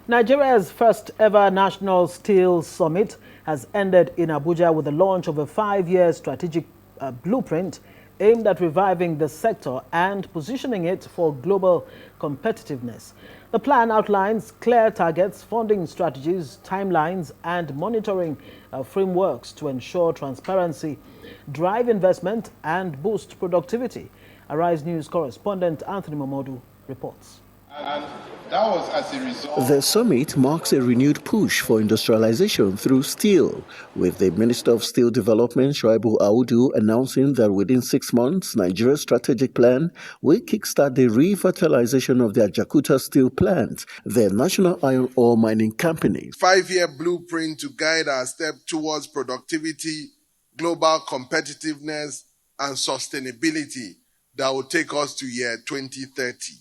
Nigeria's first ever National Steel Summit has ended in Abuja with the launch of a 5-year strategic blueprint aimed at reviving the sector and positioning it for global competitiveness. The plan outlines clear targets, funding strategies, timelines, and monitoring frameworks to ensure transparency, drive investment, and boost productivity. Arise News correspondent Anthony Momodu reports. And that was as a result. The summit marks a renewed push for industrialization through steel, with the Minister of Steel Development, Audu, announcing that within 6 months, Nigeria's strategic plan will kickstart the revitalization of the Ajaokuta steel plant, the national iron ore mining company. 5-year blueprint to guide our step towards productivity, global competitiveness, and sustainability that will take us to year 2030.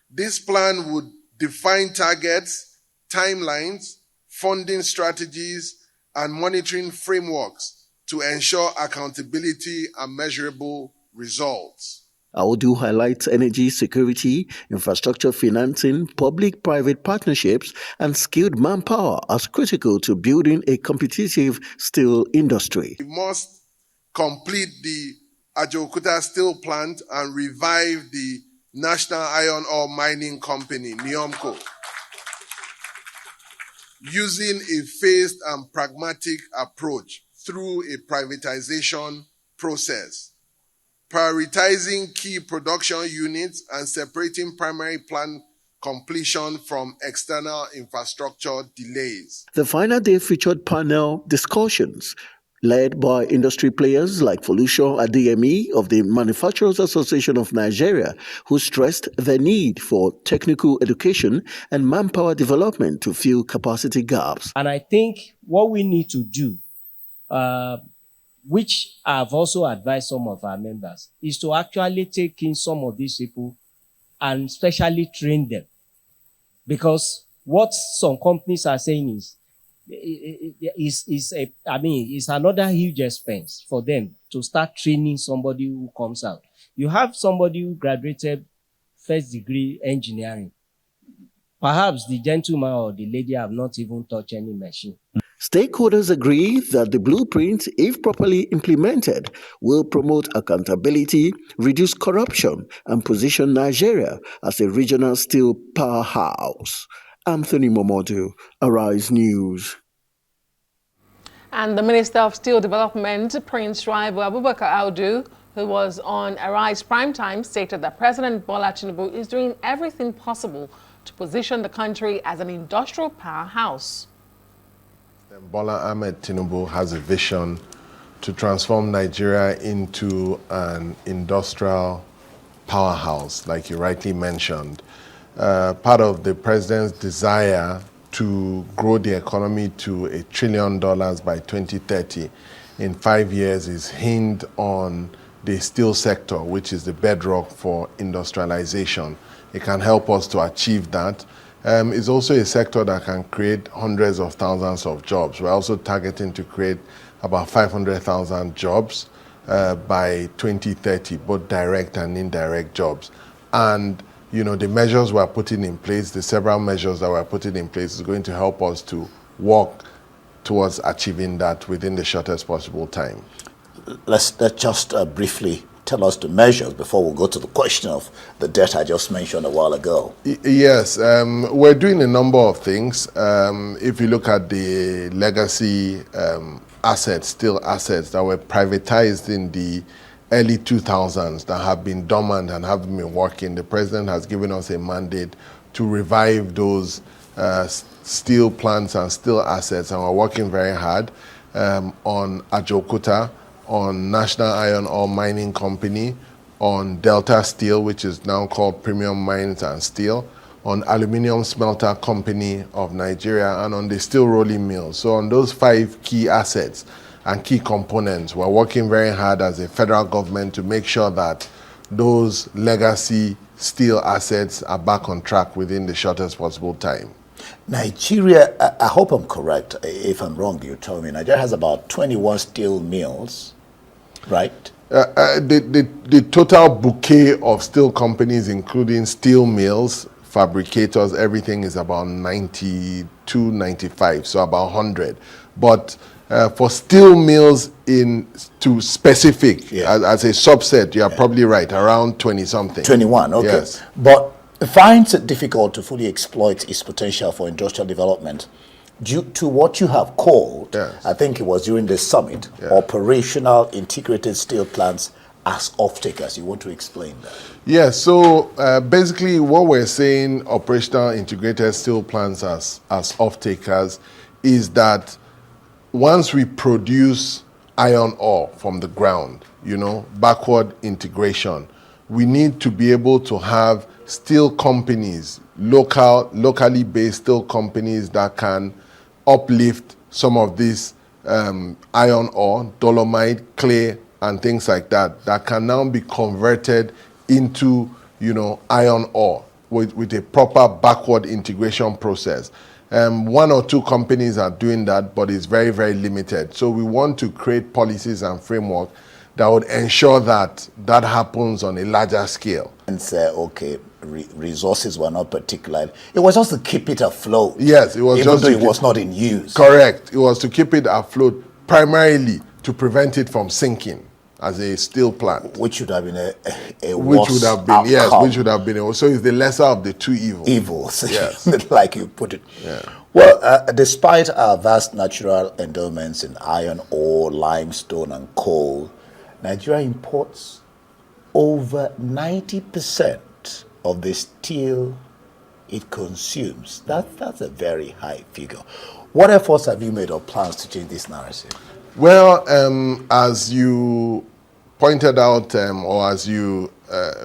This plan would define targets, timelines, funding strategies, and monitoring frameworks to ensure accountability and measurable results. Audu highlights energy security, infrastructure financing, public-private partnerships, and skilled manpower as critical to building a competitive steel industry. We must complete the Ajaokuta steel plant and revive the National Iron Ore Mining Company, NIOMCO, using a phased and pragmatic approach through a privatization process, prioritizing key production units and separating primary plant completion from external infrastructure delays. The final day featured panel discussions led by industry players like Folusho Adeyemi of the Manufacturers Association of Nigeria, who stressed the need for technical education and manpower development to fill capacity gaps. And I think what we need to do, which I've also advised some of our members, is to actually take in some of these people and specially train them. Because what some companies are saying is, it's another huge expense for them to start training somebody who comes out. You have somebody who graduated first degree engineering. Perhaps the gentleman or the lady have not even touched any machine. Stakeholders agree that the blueprint, if properly implemented, will promote accountability, reduce corruption, and position Nigeria as a regional steel powerhouse. Anthony Momodu, Arise News. And the Minister of Steel Development, Prince Rival Abubakar Audu, who was on Arise Primetime, stated that President Bola Tinubu is doing everything possible to position the country as an industrial powerhouse. Bola Ahmed Tinubu has a vision to transform Nigeria into an industrial powerhouse, like you rightly mentioned. Part of the president's desire to grow the economy to $1 trillion by 2030 in 5 years is hinged on the steel sector, which is the bedrock for industrialization. It can help us to achieve that. It's also a sector that can create hundreds of thousands of jobs. We're also targeting to create about 500,000 jobs by 2030, both direct and indirect jobs. And you know, the measures we're putting in place, the several measures that we're putting in place is going to help us to work towards achieving that within the shortest possible time. Let's just briefly tell us the measures before we go to the question of the debt I just mentioned a while ago. Yes, we're doing a number of things. If you look at the legacy assets, steel assets that were privatized in the early 2000s that have been dormant and haven't been working, the president has given us a mandate to revive those steel plants and steel assets, and we're working very hard on Ajaokuta, on National Iron Ore Mining Company, on Delta Steel, which is now called Premium Mines and Steel, on Aluminium Smelter Company of Nigeria, and on the steel rolling mill. So on those 5 key assets and key components, we're working very hard as a federal government to make sure that those legacy steel assets are back on track within the shortest possible time. Nigeria, I hope I'm correct. If I'm wrong, you tell me. Nigeria has about 21 steel mills, right? The total bouquet of steel companies, including steel mills, fabricators, everything is about 92, 95, so about 100. But for steel mills to specific, as a subset, you are probably right, around 20-something. 21, okay. Yes. But it finds it difficult to fully exploit its potential for industrial development due to what you have called, I think it was during the summit, operational integrated steel plants as off-takers. You want to explain that? Yes, so basically what we're saying, operational integrated steel plants as off-takers, is that once we produce iron ore from the ground, backward integration, we need to be able to have steel companies, locally based steel companies that can uplift some of this iron ore, dolomite, clay, and things like that can now be converted into, iron ore with a proper backward integration process. One or two companies are doing that, but it's very, very limited. So we want to create policies and framework that would ensure that happens on a larger scale. And say, okay, resources were not particular. It was just to keep it afloat. Yes, it was even just though it was not in use. Correct. It was to keep it afloat, primarily to prevent it from sinking as a steel plant. Which should have been a which would have been outcome. Yes, which would have been. So it's the lesser of the two evils. Evils, like you put it. Yeah. Well, despite our vast natural endowments in iron ore, limestone, and coal, Nigeria imports over 90% of the steel it consumes. That's a very high figure. What efforts have you made or plans to change this narrative? Well, as you pointed out, or as you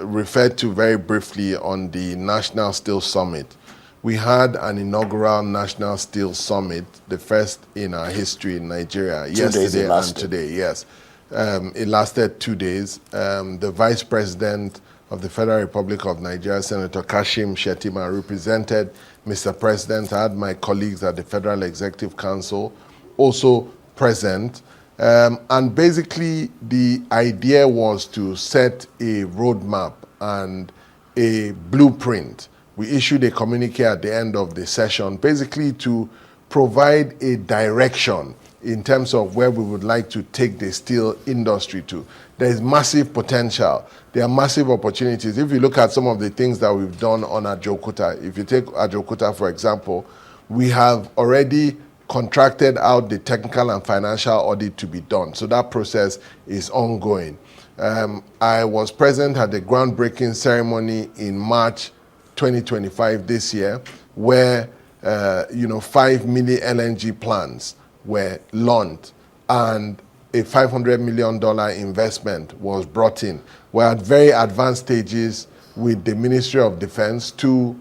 referred to very briefly on the National Steel Summit, we had an inaugural National Steel Summit, the first in our history in Nigeria, yesterday and today, yes. It lasted 2 days. The Vice President of the Federal Republic of Nigeria, Senator Kashim Shettima, represented Mr. President. I had my colleagues at the Federal Executive Council also present. And basically, the idea was to set a roadmap and a blueprint. We issued a communique at the end of the session, basically to provide a direction in terms of where we would like to take the steel industry to. There is massive potential. There are massive opportunities. If you look at some of the things that we've done on Ajaokuta, if you take Ajaokuta, for example, we have already contracted out the technical and financial audit to be done. So that process is ongoing. I was present at the groundbreaking ceremony in March 2025 this year, where 5 mini LNG plants were launched and a $500 million investment was brought in. We're at very advanced stages with the Ministry of Defense to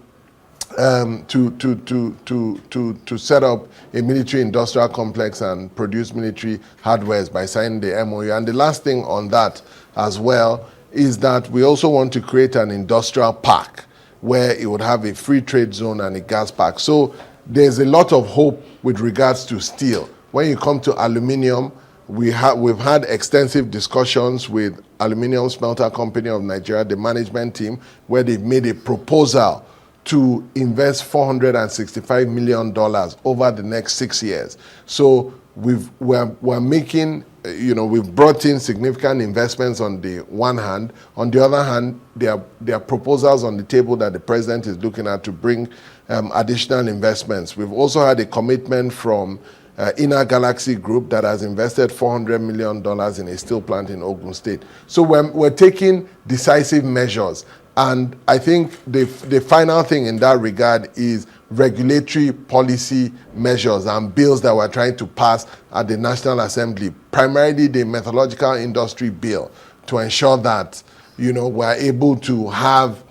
set up a military industrial complex and produce military hardwares by signing the MOU. And the last thing on that as well is that we also want to create an industrial park where it would have a free trade zone and a gas park. So there's a lot of hope with regards to steel. When you come to aluminium, we've had extensive discussions with Aluminium Smelter Company of Nigeria, the management team, where they've made a proposal to invest $465 million over the next 6 years. So we're making, we've brought in significant investments on the one hand. On the other hand, there are proposals on the table that the president is looking at to bring additional investments. We've also had a commitment from Inner Galaxy Group that has invested $400 million in a steel plant in Ogun State. So we're taking decisive measures. And I think the final thing in that regard is regulatory policy measures and bills that we're trying to pass at the National Assembly, primarily the metallurgical industry bill, to ensure that, we're able to have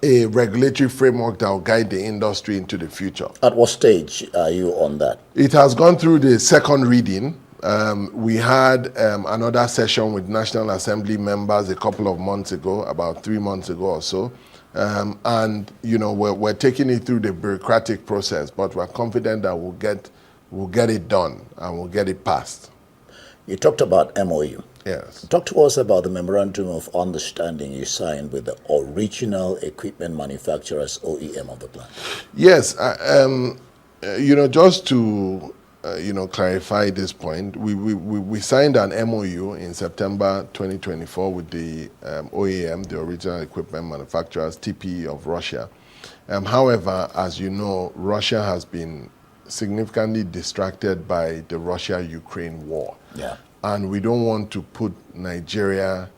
a regulatory framework that will guide the industry into the future. At what stage are you on that? It has gone through the second reading. We had another session with National Assembly members a couple of months ago, about 3 months ago or so. And, we're taking it through the bureaucratic process, but we're confident that we'll get it done and we'll get it passed. You talked about MOU. Yes. Talk to us about the memorandum of understanding you signed with the original equipment manufacturers, OEM of the plant. Yes, just to clarify this point, we signed an MOU in September 2024 with the OEM, the original equipment manufacturers, TPE of Russia. However, as you know, Russia has been significantly distracted by the Russia-Ukraine war. Yeah. And we don't want to put Nigeria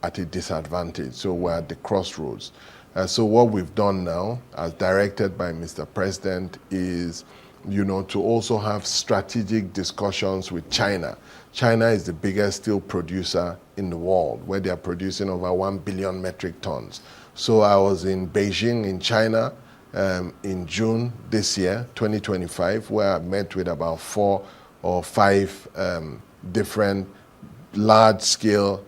at a disadvantage. So we're at the crossroads. So what we've done now, as directed by Mr. President, is to also have strategic discussions with China. China is the biggest steel producer in the world, where they are producing over 1 billion metric tons. So I was in Beijing in China in June this year, 2025, where I met with about 4 or 5 different large-scale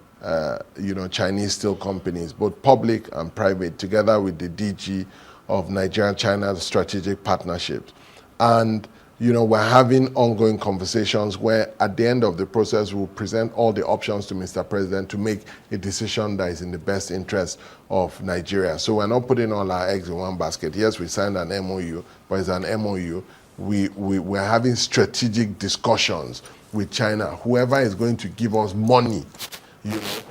Chinese steel companies, both public and private, together with the DG of Nigeria-China Strategic Partnerships. And we're having ongoing conversations where at the end of the process, we'll present all the options to Mr. President to make a decision that is in the best interest of Nigeria. So we're not putting all our eggs in one basket. Yes, we signed an MOU, but it's an MOU. We're having strategic discussions with China, whoever is going to give us money,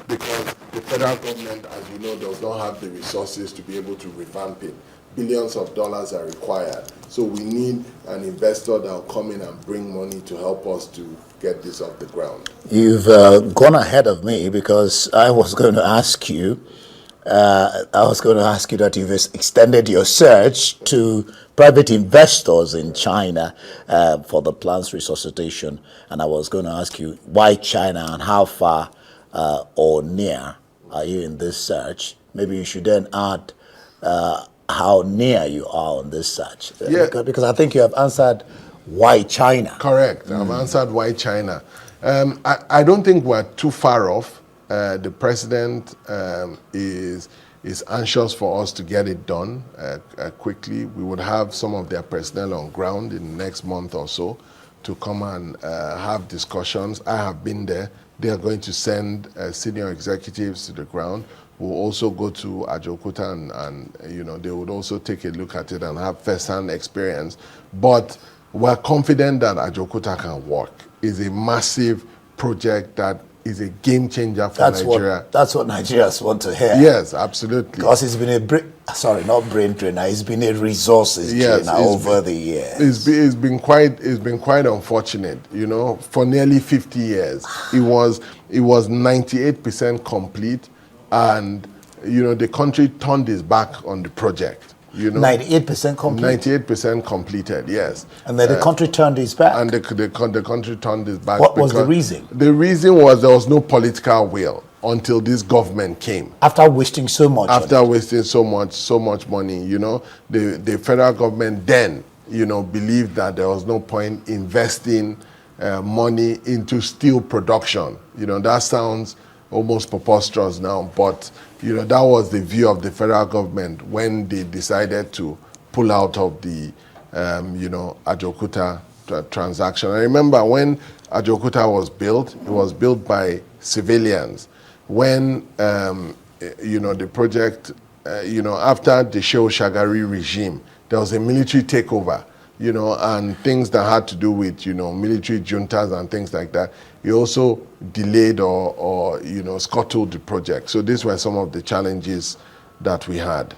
because the federal government, as you know, does not have the resources to be able to revamp it. Billions of dollars are required. So we need an investor that will come in and bring money to help us to get this off the ground. You've gone ahead of me, because I was going to ask you that you've extended your search to private investors in China for the plant's resuscitation. And I was going to ask you, why China, and how far or near are you in this search? Maybe you should then add how near you are on this search. Yeah. Because I think you have answered why China. Correct. I've answered why China. I don't think we're too far off. The president is anxious for us to get it done quickly. We would have some of their personnel on ground in the next month or so to come and have discussions. I have been there. They are going to send senior executives to the ground. We'll also go to Ajaokuta and they would also take a look at it and have first-hand experience. But we're confident that Ajaokuta can work. It's a massive project that is a game changer for Nigeria. That's what Nigerians want to hear. Yes, absolutely. Because it's been not brain drainer, it's been a resources drainer over the years. It's been quite unfortunate, for nearly 50 years. It was 98% complete, and the country turned its back on the project. 98% complete? 98% completed, yes. And then the country turned its back? And the country turned its back. What was the reason? The reason was there was no political will until this government came. After wasting so much wasting so much money, the federal government then, believed that there was no point investing money into steel production. That sounds almost preposterous now, but that was the view of the federal government when they decided to pull out of the Ajaokuta transaction. I remember when Ajaokuta was built, it was built by civilians. When the project, after the Shehu Shagari regime, there was a military takeover, and things that had to do with, military juntas and things like that. It also delayed or scuttled the project. So these were some of the challenges that we had.